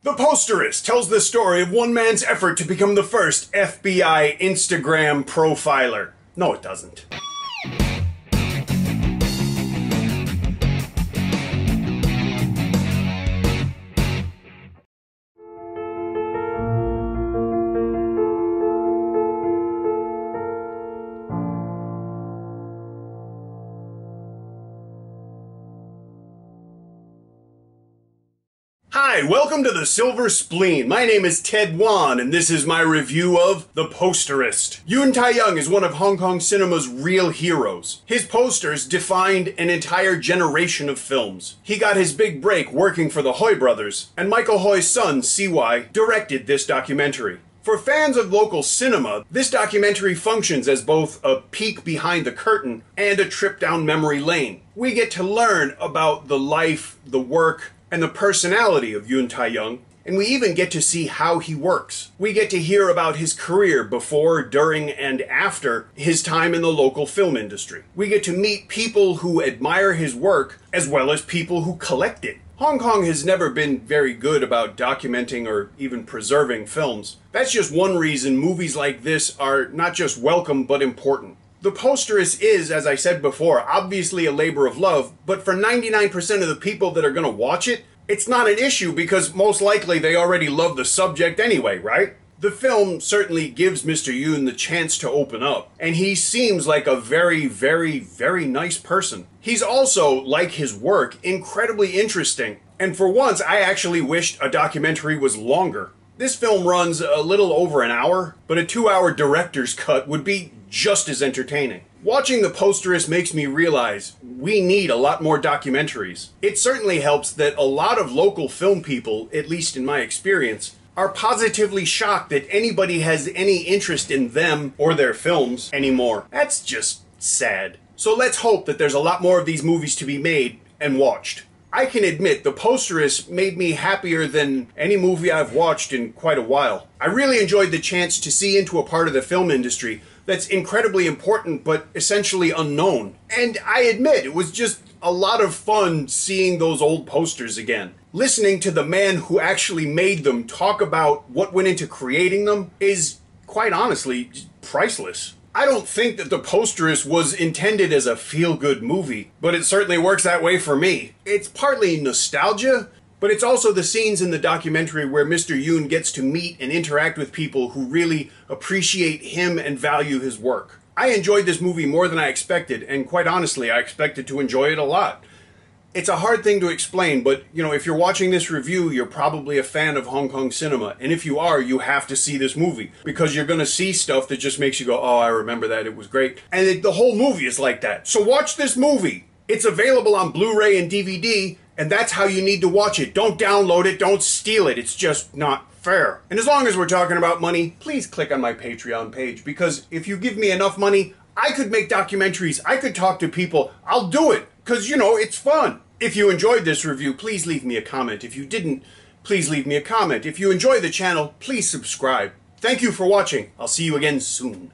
The Posterist tells the story of one man's effort to become the first FBI Instagram profiler. No, it doesn't. Hi, welcome to the Silver Spleen. My name is Ted Wan, and this is my review of The Posterist. Yuen Tai-young is one of Hong Kong cinema's real heroes. His posters defined an entire generation of films. He got his big break working for the Hui brothers, and Michael Hui's son, CY, directed this documentary. For fans of local cinema, this documentary functions as both a peek behind the curtain and a trip down memory lane. We get to learn about the life, the work, and the personality of Yuen Tai-young, and we even get to see how he works. We get to hear about his career before, during, and after his time in the local film industry. We get to meet people who admire his work, as well as people who collect it. Hong Kong has never been very good about documenting or even preserving films. That's just one reason movies like this are not just welcome, but important. The Posterist is, as I said before, obviously a labor of love, but for 99% of the people that are going to watch it, it's not an issue because most likely they already love the subject anyway, right? The film certainly gives Mr. Yuen the chance to open up, and he seems like a very, very, very nice person. He's also, like his work, incredibly interesting, and for once I actually wished a documentary was longer. This film runs a little over an hour, but a 2-hour director's cut would be just as entertaining. Watching The Posterist makes me realize we need a lot more documentaries. It certainly helps that a lot of local film people, at least in my experience, are positively shocked that anybody has any interest in them or their films anymore. That's just sad. So let's hope that there's a lot more of these movies to be made and watched. I can admit The Posterist made me happier than any movie I've watched in quite a while. I really enjoyed the chance to see into a part of the film industry that's incredibly important but essentially unknown. And I admit, it was just a lot of fun seeing those old posters again. Listening to the man who actually made them talk about what went into creating them is, quite honestly, priceless. I don't think that The Posterist was intended as a feel-good movie, but it certainly works that way for me. It's partly nostalgia, but it's also the scenes in the documentary where Mr. Yuen gets to meet and interact with people who really appreciate him and value his work. I enjoyed this movie more than I expected, and quite honestly, I expected to enjoy it a lot. It's a hard thing to explain, but, you know, if you're watching this review, you're probably a fan of Hong Kong cinema. And if you are, you have to see this movie. Because you're going to see stuff that just makes you go, oh, I remember that, it was great. And the whole movie is like that. So watch this movie. It's available on Blu-ray and DVD, and that's how you need to watch it. Don't download it, don't steal it. It's just not fair. And as long as we're talking about money, please click on my Patreon page. Because if you give me enough money, I could make documentaries. I could talk to people. I'll do it. Because, you know, it's fun. If you enjoyed this review, please leave me a comment. If you didn't, please leave me a comment. If you enjoy the channel, please subscribe. Thank you for watching. I'll see you again soon.